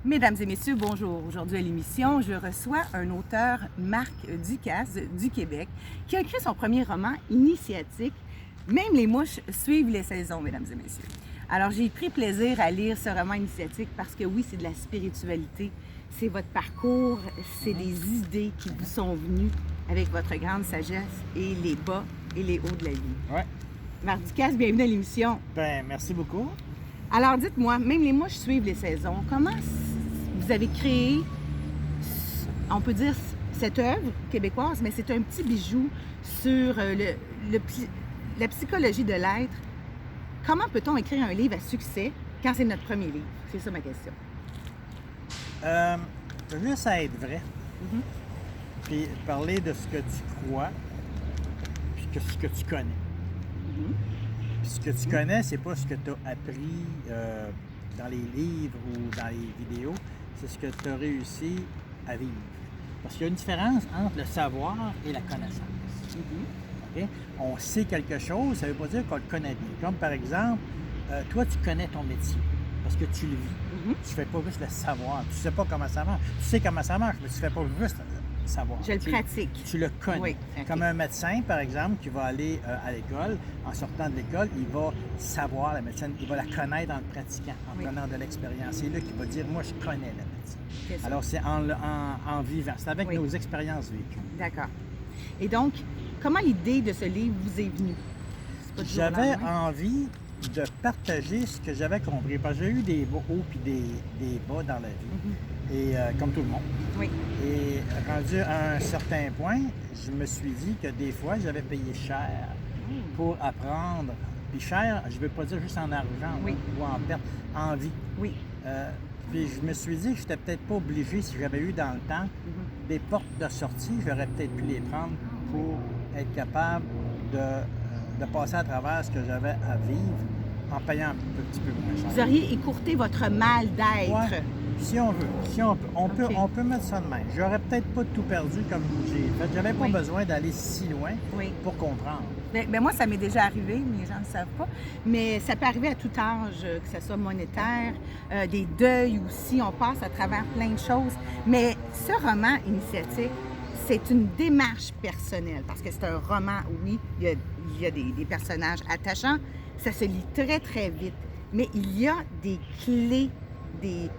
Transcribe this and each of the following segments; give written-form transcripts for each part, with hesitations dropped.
Mesdames et messieurs, bonjour. Aujourd'hui à l'émission, je reçois un auteur, Marc Ducasse, du Québec, qui a écrit son premier roman initiatique. Même les mouches suivent les saisons, mesdames et messieurs. Alors, j'ai pris plaisir à lire ce roman initiatique parce que oui, c'est de la spiritualité, c'est votre parcours, c'est des idées qui vous sont venues avec votre grande sagesse et les bas et les hauts de la vie. Ouais. Marc Ducasse, bienvenue à l'émission. Ben, merci beaucoup. Alors, dites-moi, même les mouches suivent les saisons. Comment vous avez créé, on peut dire, cette œuvre québécoise, mais c'est un petit bijou sur la psychologie de l'être. Comment peut-on écrire un livre à succès quand c'est notre premier livre? C'est ça ma question. Juste à être vrai, puis parler de ce que tu crois, puis ce que tu connais. Puis ce que tu connais, c'est pas ce que tu as appris dans les livres ou dans les vidéos, c'est ce que tu as réussi à vivre. Parce qu'il y a une différence entre le savoir et la connaissance. OK? On sait quelque chose, ça ne veut pas dire qu'on le connaît bien. Comme par exemple, toi, tu connais ton métier parce que tu le vis. Tu ne fais pas juste le savoir. Tu ne sais pas comment ça marche. Tu sais comment ça marche, mais tu ne fais pas juste le savoir. Je le pratique. Tu le connais. Oui, okay. Comme un médecin, par exemple, qui va aller à l'école, en sortant de l'école, il va savoir la médecine, il va la connaître en le pratiquant, en prenant de l'expérience. C'est là qu'il va dire, moi, je connais la médecine. Alors, c'est en vivant, c'est avec nos expériences vécues. D'accord. Et donc, comment l'idée de ce livre vous est venue? J'avais envie de partager ce que j'avais compris, parce que j'ai eu des hauts et des bas dans la vie, et comme tout le monde. Oui. Et rendu à un certain point, je me suis dit que des fois, j'avais payé cher pour apprendre. Puis cher, je ne veux pas dire juste en argent ou en perte, en vie. Oui. Puis je me suis dit que je n'étais peut-être pas obligé, si j'avais eu dans le temps des portes de sortie, j'aurais peut-être pu les prendre pour être capable de passer à travers ce que j'avais à vivre en payant un petit peu moins cher. Vous auriez écourté votre mal d'être. Ouais. Si on veut, on peut mettre ça de même. J'aurais peut-être pas tout perdu comme j'ai fait. J'avais pas besoin d'aller si loin pour comprendre. Ben moi, ça m'est déjà arrivé, mais les gens ne le savent pas. Mais ça peut arriver à tout âge, que ce soit monétaire, des deuils aussi. On passe à travers plein de choses. Mais ce roman initiatique, c'est une démarche personnelle parce que c'est un roman, oui, il y a des personnages attachants. Ça se lit très, très vite. Mais il y a des clés, des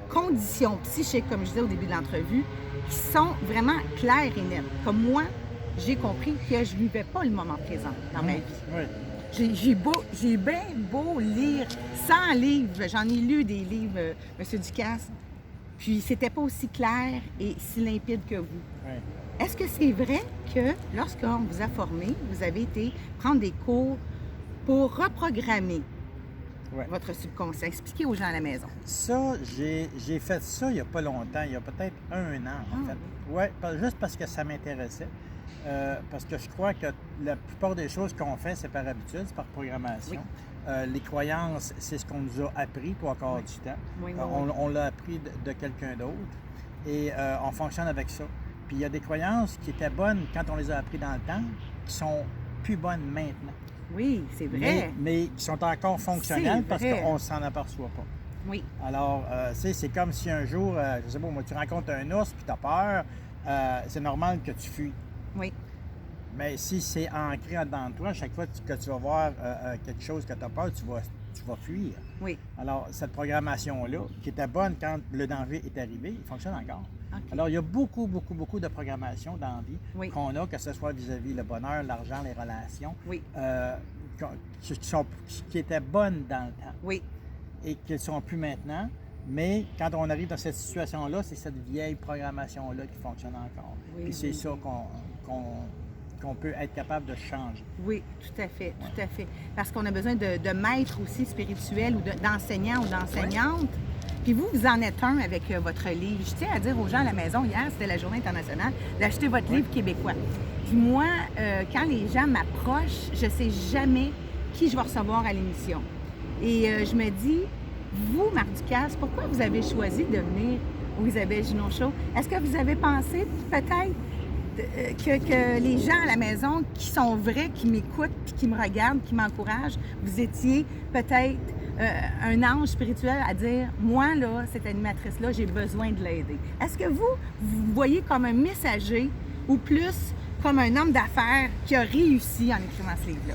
conditions psychiques, comme je disais au début de l'entrevue, qui sont vraiment claires et nettes. Comme moi, j'ai compris que je ne vivais pas le moment présent dans ma vie. Oui. J'ai bien beau lire 100 livres, j'en ai lu des livres, M. Ducasse, puis c'était pas aussi clair et si limpide que vous. Oui. Est-ce que c'est vrai que lorsqu'on vous a formé, vous avez été prendre des cours pour reprogrammer votre subconscient? Expliquez aux gens à la maison. Ça, j'ai fait ça il n'y a pas longtemps, il y a peut-être un an, en fait. Oui, juste parce que ça m'intéressait. Parce que je crois que la plupart des choses qu'on fait, c'est par habitude, c'est par programmation. Les croyances, c'est ce qu'on nous a appris trois quarts du temps. On l'a appris de quelqu'un d'autre et on fonctionne avec ça. Puis il y a des croyances qui étaient bonnes quand on les a appris dans le temps, qui sont plus bonnes maintenant. Oui, c'est vrai. Mais qui sont encore fonctionnelles parce qu'on ne s'en aperçoit pas. Oui. Alors, c'est comme si un jour, je sais pas, moi, tu rencontres un ours puis tu as peur, c'est normal que tu fuis. Oui. Mais si c'est ancré dedans de toi, à chaque fois que tu vas voir quelque chose que tu as peur, tu vas fuir. Oui. Alors, cette programmation-là, qui était bonne quand le danger est arrivé, il fonctionne encore. Okay. Alors, il y a beaucoup de programmation dans la vie qu'on a, que ce soit vis-à-vis le bonheur, l'argent, les relations, qui étaient bonnes dans le temps. Oui. Et qui ne sont plus maintenant. Mais quand on arrive dans cette situation-là, c'est cette vieille programmation-là qui fonctionne encore. Et c'est ça qu'on peut être capable de changer. Oui, tout à fait, tout à fait. Parce qu'on a besoin de maîtres aussi spirituels ou d'enseignants ou d'enseignantes. Puis vous en êtes un avec votre livre. Je tiens à dire aux gens à la maison, hier, c'était la Journée internationale, d'acheter votre livre québécois. Puis moi, quand les gens m'approchent, je ne sais jamais qui je vais recevoir à l'émission. Et je me dis, vous, Marc Ducasse, pourquoi vous avez choisi de venir au Isabelle Junot Show? Est-ce que vous avez pensé peut-être que les gens à la maison qui sont vrais, qui m'écoutent, puis qui me regardent, qui m'encouragent, vous étiez peut-être un ange spirituel à dire, moi, là, cette animatrice-là, j'ai besoin de l'aider. Est-ce que vous voyez comme un messager ou plus comme un homme d'affaires qui a réussi en écrivant ce livre-là?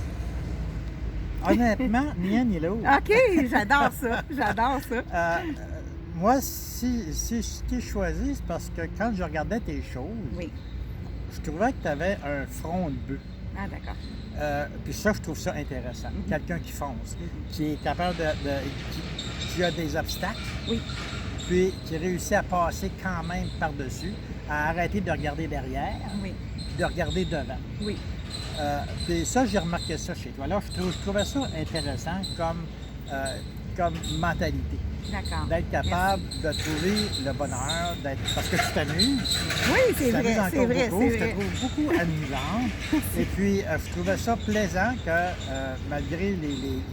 Honnêtement, ni un ni l'autre. OK, j'adore ça, j'adore ça. Moi, si je t'ai choisi, c'est parce que quand je regardais tes choses, Oui. je trouvais que tu avais un front de bœuf. Ah, d'accord. Puis ça, je trouve ça intéressant. Quelqu'un qui fonce, qui est capable qui a des obstacles, Oui. puis qui réussit à passer quand même par-dessus, à arrêter de regarder derrière, Oui. puis de regarder devant. Oui. Puis ça, j'ai remarqué ça chez toi. Alors, je trouvais ça intéressant comme mentalité. D'accord. D'être capable de trouver le bonheur, parce que tu t'amuses. Oui, c'est Tu vrai, t'amuses c'est encore vrai, beaucoup, c'est je te vrai. trouve beaucoup amusante. Et puis, je trouvais ça plaisant que, malgré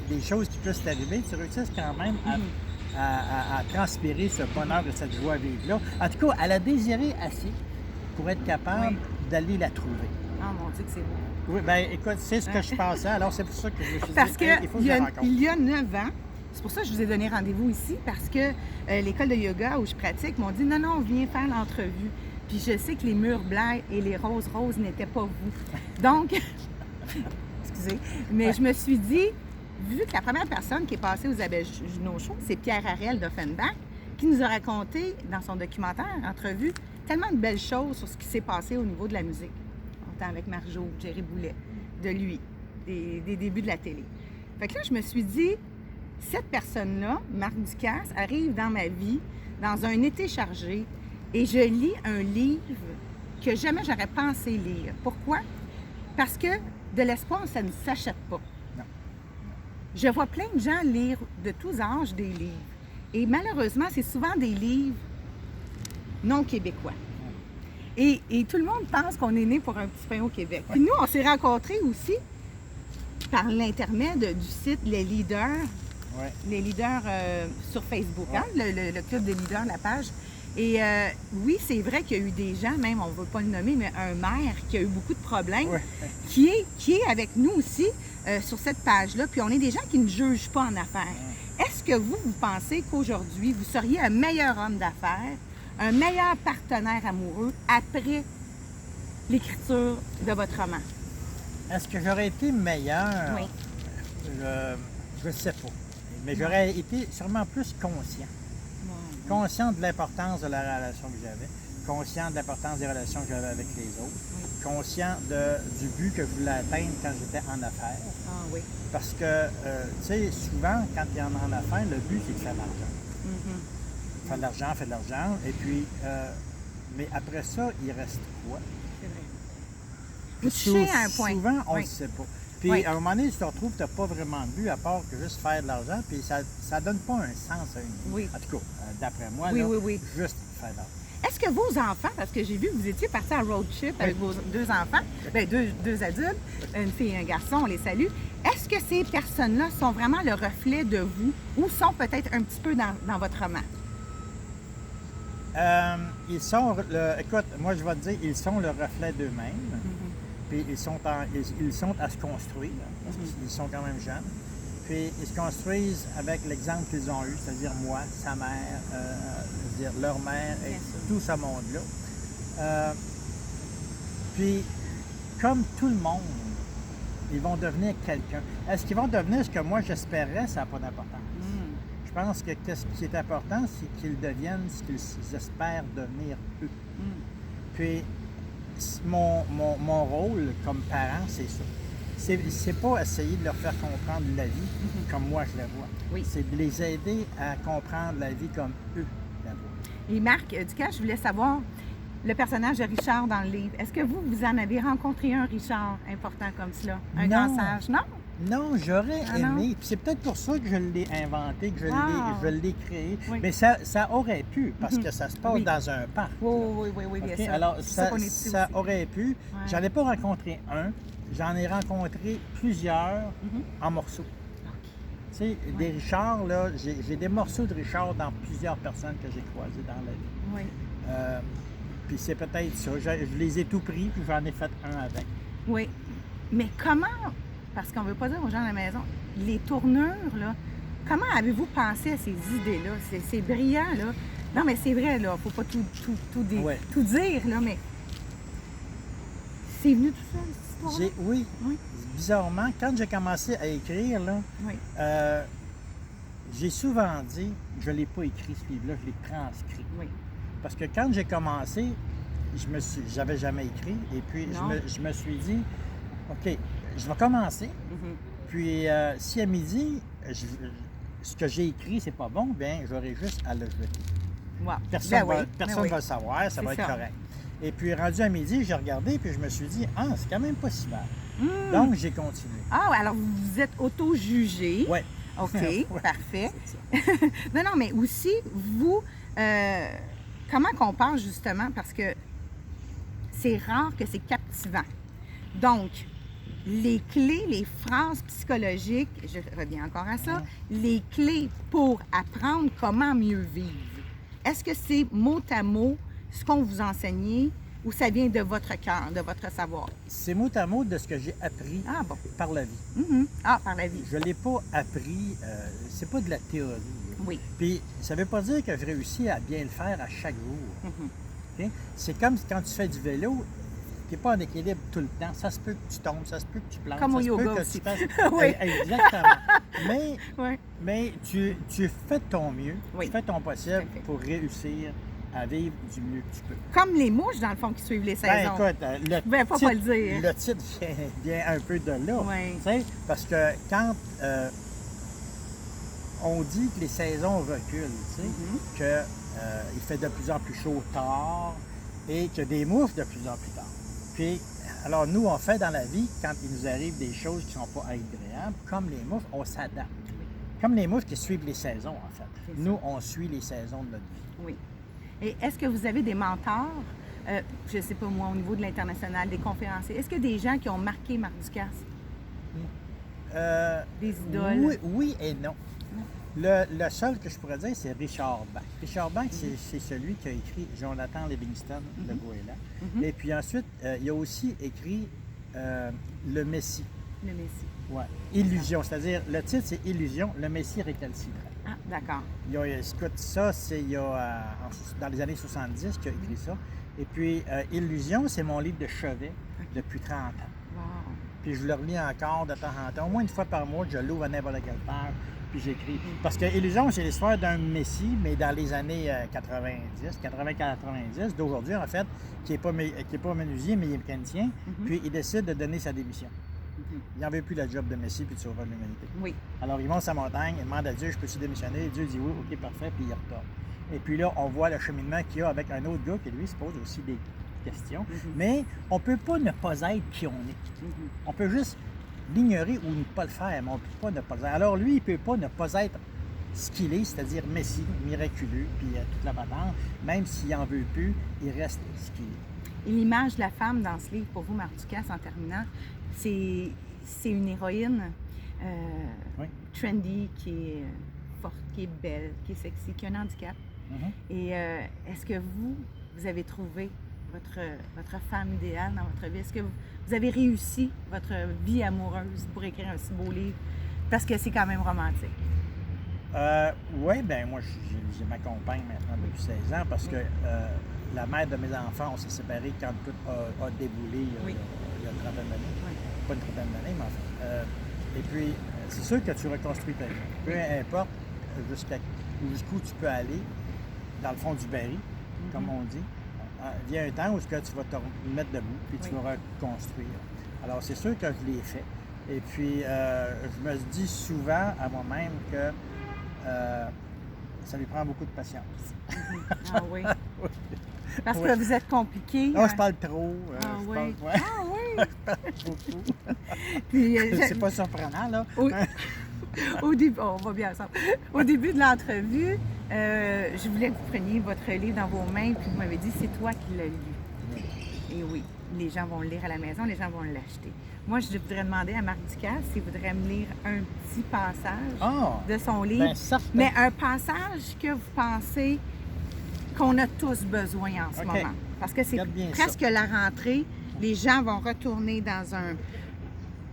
les choses qui peuvent t'arriver, tu réussisses quand même à transpirer ce bonheur de cette joie vive-là. En tout cas, à la désirer assez pour être capable d'aller la trouver. Oh mon Dieu, que c'est beau. Oui, bien, écoute, c'est ce que je pensais. Alors, c'est pour ça que je me suis dit, Parce que hey, il faut que je la rencontre. il y a 9 ans, c'est pour ça que je vous ai donné rendez-vous ici, parce que l'école de yoga où je pratique m'ont dit non, non, viens faire l'entrevue. Puis je sais que les murs blancs et les roses roses n'étaient pas vous. Donc, excusez, mais je me suis dit, vu que la première personne qui est passée aux Abbés Junot Show, c'est Pierre Harel d'Offenbach, qui nous a raconté dans son documentaire, entrevue, tellement de belles choses sur ce qui s'est passé au niveau de la musique. Autant avec Marjo, Jerry Boulet, de lui, des débuts de la télé. Fait que là, je me suis dit, cette personne-là, Marc Ducasse, arrive dans ma vie, dans un été chargé, et je lis un livre que jamais j'aurais pensé lire. Pourquoi? Parce que de l'espoir, ça ne s'achète pas. Non. Je vois plein de gens lire de tous âges des livres. Et malheureusement, c'est souvent des livres non québécois. Et tout le monde pense qu'on est né pour un petit pain au Québec. Puis nous, on s'est rencontrés aussi par l'intermède du site Les Leaders. Ouais. Les leaders sur Facebook, hein, le club des leaders, la page. Et oui, c'est vrai qu'il y a eu des gens, même on ne veut pas le nommer, mais un maire qui a eu beaucoup de problèmes, Ouais. qui est avec nous aussi sur cette page-là. Puis on est des gens qui ne jugent pas en affaires. Est-ce que vous pensez qu'aujourd'hui, vous seriez un meilleur homme d'affaires, un meilleur partenaire amoureux après l'écriture de votre roman? Est-ce que j'aurais été meilleur? Oui. Je ne sais pas. Mais j'aurais été sûrement plus conscient. Conscient de l'importance de la relation que j'avais, conscient de l'importance des relations que j'avais avec les autres, conscient du but que je voulais atteindre quand j'étais en affaires. Ah oui. Parce que, tu sais, souvent, quand tu es en affaires, le but, c'est de faire de l'argent. Faire de l'argent, et puis, mais après ça, il reste quoi? C'est vrai. Vous touchez à un point. Souvent, on ne Oui. le sait pas. Puis, à un moment donné, tu te retrouves, tu n'as pas vraiment de but à part que juste faire de l'argent, puis ça ne donne pas un sens à une vie. Oui. En tout cas, d'après moi, Oui, là, oui, oui. juste faire de l'argent. Est-ce que vos enfants, parce que j'ai vu que vous étiez partis en road trip avec vos 2 enfants, bien, deux adultes, une fille et un garçon, on les salue. Est-ce que ces personnes-là sont vraiment le reflet de vous ou sont peut-être un petit peu dans votre roman? Ils sont, écoute, moi je vais te dire, ils sont le reflet d'eux-mêmes. Puis ils sont à se construire, parce qu'ils sont quand même jeunes. Puis ils se construisent avec l'exemple qu'ils ont eu, c'est-à-dire moi, sa mère, je veux dire leur mère et tout ce monde-là. Puis, comme tout le monde, ils vont devenir quelqu'un. Est-ce qu'ils vont devenir ce que moi j'espérais? Ça n'a pas d'importance. Je pense que ce qui est important, c'est qu'ils deviennent ce qu'ils espèrent devenir eux. Puis, mon rôle comme parent, c'est ça. C'est pas essayer de leur faire comprendre la vie comme moi je la vois. Oui. C'est de les aider à comprendre la vie comme eux la voient. Et Marc Ducasse, je voulais savoir, le personnage de Richard dans le livre, est-ce que vous en avez rencontré un, Richard, important comme cela? Un Non. grand sage? Non? Non, j'aurais non? aimé. Puis c'est peut-être pour ça que je l'ai inventé, que je l'ai créé. Oui. Mais ça aurait pu, parce que ça se passe Oui. dans un parc. Oui, bien OK? sûr. Alors, C'est ça ça, qu'on est ici ça aussi. aurait pu. Ouais. J'en ai pas rencontré un. J'en ai rencontré plusieurs en morceaux. Tu sais, des Richards, là, j'ai des morceaux de Richard dans plusieurs personnes que j'ai croisées dans la vie. Oui. Puis c'est peut-être ça. Je les ai tout pris, puis j'en ai fait un avec. Oui. Mais comment, parce qu'on ne veut pas dire aux gens à la maison, les tournures, là, Comment avez-vous pensé à ces idées-là? C'est brillant, là. Non, mais c'est vrai, là. Faut pas Ouais. tout dire, là, mais c'est venu tout seul, cette histoire-là? Oui, Oui. bizarrement, quand j'ai commencé à écrire, là, Oui. j'ai souvent dit, je ne l'ai pas écrit ce livre-là, je l'ai transcrit. Oui. Parce que quand j'ai commencé, j'avais jamais écrit, et puis Non. je me suis dit, OK, je vais commencer, Mhm. puis si à midi, ce que j'ai écrit, c'est pas bon, bien, j'aurai juste à le jeter. Wow. Personne Ben ne oui. va le savoir, ça C'est va être ça. correct. Et puis, rendu à midi, j'ai regardé, puis je me suis dit, ah, c'est quand même pas si mal. Hmm. Donc, j'ai continué. Ah, alors vous vous êtes auto-jugé. Oui. OK, Ouais, parfait. c'est ça. Non, mais aussi, vous, comment qu'on parle justement, parce que c'est rare que c'est captivant. Donc, les clés, les phrases psychologiques, je reviens encore à ça, les clés pour apprendre comment mieux vivre. Est-ce que c'est mot à mot ce qu'on vous enseignait ou ça vient de votre cœur, de votre savoir? C'est mot à mot de ce que j'ai appris Ah bon. par la vie. Mhm. Ah, par la vie. Je ne l'ai pas appris, c'est pas de la théorie. Oui. Puis, ça ne veut pas dire que je réussis à bien le faire à chaque jour. Mhm. OK? C'est comme quand tu fais du vélo, tu n'es pas en équilibre tout le temps. Ça se peut que tu tombes, ça se peut que tu plantes. Comme ça au se yoga peut que aussi. tu fasses... Oui. Exactement. Oui. Mais tu fais de ton mieux, Oui. tu fais ton possible Tout à fait. pour réussir à vivre du mieux que tu peux. Comme les mouches, dans le fond, qui suivent les Ben, saisons. écoute, Je pouvais pas le dire. le titre vient un peu de là. Oui. Tu sais, parce que quand on dit que les saisons reculent, tu sais, Mhm. qu'il fait de plus en plus chaud tard et qu'il y a des moufles de plus en plus tard. Puis, alors nous, on fait dans la vie, quand il nous arrive des choses qui ne sont pas agréables, comme les moufles, on s'adapte. Comme les moufles qui suivent les saisons, en fait. C'est ça. Nous, on suit les saisons de notre vie. Oui. Et est-ce que vous avez des mentors, je ne sais pas moi, au niveau de l'international, des conférenciers? Est-ce qu'il y a des gens qui ont marqué Marc Ducasse? Des idoles? Oui et non. Le seul que je pourrais dire, c'est Richard Bach. Richard Bach, c'est celui qui a écrit Jonathan Livingston de Goéland. Et puis ensuite, il a aussi écrit Le Messie. Le Messie. Ouais. Illusion, c'est-à-dire, le titre, c'est Illusion, le Messie récalcitrant. Ah, d'accord. Écoute, ça, c'est dans les années 70 qu'il a écrit ça. Et puis, Illusion, c'est mon livre de chevet depuis 30 ans. Wow. Puis je le relis encore de temps en temps. Au moins une fois par mois, je l'ouvre à n'importe quelle page, puis j'écris. Parce que Illusion, c'est l'histoire d'un messie, mais dans les années 80-90, d'aujourd'hui en fait, qui n'est pas menuisier, mais il est mécanicien. Puis il décide de donner sa démission. Il n'en veut plus la job de messie puis de sauveur de l'humanité. Oui. Alors il monte sa montagne, il demande à Dieu, je peux-tu démissionner? Dieu dit oui, ok, parfait, puis il retourne. Et puis là, on voit le cheminement qu'il y a avec un autre gars qui, lui, se pose aussi des questions. Mais on ne peut pas ne pas être qui on est. On peut juste l'ignorer ou ne pas le faire, mais on ne peut pas ne pas le faire. Alors lui, il ne peut pas ne pas être ce qu'il est, c'est-à-dire Messie, miraculeux, puis toute la patente. Même s'il n'en veut plus, il reste ce qu'il est. Et l'image de la femme dans ce livre, pour vous, Marc Ducasse, en terminant, c'est une héroïne Oui. trendy, qui est forte, qui est belle, qui est sexy, qui a un handicap. Et est-ce que vous avez trouvé votre femme idéale dans votre vie? Est-ce que vous avez réussi votre vie amoureuse pour écrire un si beau livre? Parce que c'est quand même romantique. Oui, bien moi, j'ai ma compagne maintenant depuis 16 ans parce que la mère de mes enfants, on s'est séparés quand tout a déboulé il y a une trentaine d'années. Oui. Pas une trentaine d'années, mais enfin. Et puis, c'est sûr que tu reconstruis ta vie. Peu importe jusqu'où tu peux aller, dans le fond du baril, comme on dit. Vient un temps où tu vas te mettre debout, puis tu vas reconstruire. Alors, c'est sûr que je l'ai fait. Et puis, je me dis souvent à moi-même que ça lui prend beaucoup de patience. Ah oui. Parce que vous êtes compliqué. Non, je parle trop. Ah je oui. parle, Ah oui. je parle beaucoup. Puis, C'est pas surprenant, là. Au début, on va bien ensemble. Au début de l'entrevue, je voulais que vous preniez votre livre dans vos mains, puis vous m'avez dit, c'est toi qui l'as lu. Et oui, les gens vont le lire à la maison, les gens vont l'acheter. Moi, je voudrais demander à Marc Ducasse s'il voudrait me lire un petit passage de son livre. Ben, certain. Mais un passage que vous pensez qu'on a tous besoin en ce moment. Parce que c'est Regarde bien presque la rentrée. Les gens vont retourner dans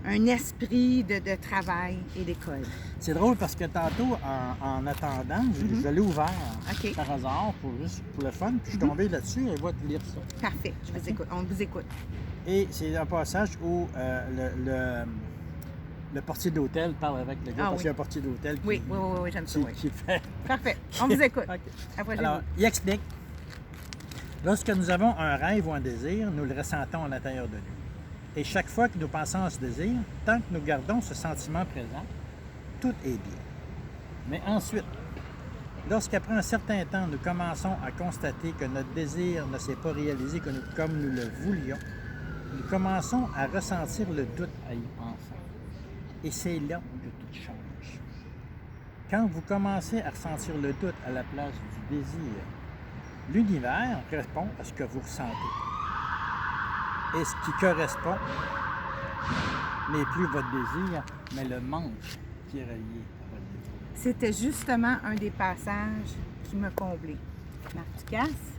un esprit de travail et d'école. C'est drôle parce que tantôt, en attendant, je l'ai ouvert OK. par hasard pour le fun, puis je suis tombé là-dessus et va te lire ça. Parfait, je vous écoute. On vous écoute. Et c'est un passage où le portier d'hôtel parle avec le gars, parce qu'il y a un portier d'hôtel qui, Oui, j'aime ça. Oui. qui fait... Parfait, on vous écoute. OK. Approchez-vous. Alors, il explique. Lorsque nous avons un rêve ou un désir, nous le ressentons à l'intérieur de nous. Et chaque fois que nous pensons à ce désir, tant que nous gardons ce sentiment présent, tout est bien. Mais ensuite, lorsqu'après un certain temps, nous commençons à constater que notre désir ne s'est pas réalisé comme nous le voulions, nous commençons à ressentir le doute à y penser. Et c'est là que tout change. Quand vous commencez à ressentir le doute à la place du désir, l'univers répond à ce que vous ressentez. Et ce qui correspond n'est plus votre désir, mais le manque qui est relié à votre désir. C'était justement un des passages qui m'a comblé. Marc Ducasse,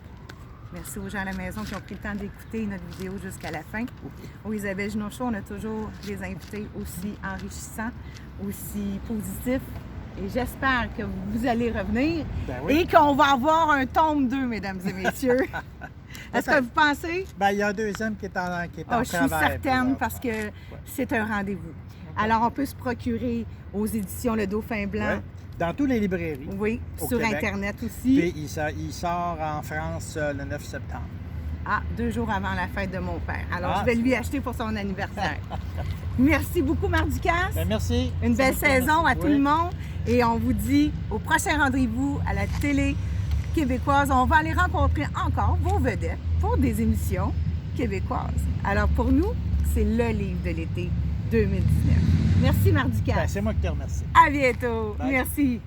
merci aux gens à la maison qui ont pris le temps d'écouter notre vidéo jusqu'à la fin. Au Isabelle Junot Show, on a toujours des invités aussi enrichissants, aussi positifs. Et j'espère que vous allez revenir et qu'on va avoir un tome 2, mesdames et messieurs. Est-ce que vous pensez? Bien, il y a un deuxième qui est en travail. Je suis certaine parce que c'est un rendez-vous. Alors, on peut se procurer aux éditions Le Dauphin Blanc. Dans toutes les librairies. Oui, sur Québec. Internet aussi. Puis il sort en France le 9 septembre. 2 jours avant la fête de mon père. Alors, je vais lui acheter pour son anniversaire. Merci beaucoup, Marc Ducasse. Bien, merci. Une belle saison à tout le monde. Et on vous dit au prochain rendez-vous à la télé québécoise. On va aller rencontrer encore vos vedettes pour des émissions québécoises. Alors, pour nous, c'est le livre de l'été 2019. Merci, Marc Ducasse. C'est moi qui te remercie. À bientôt. Bye. Merci.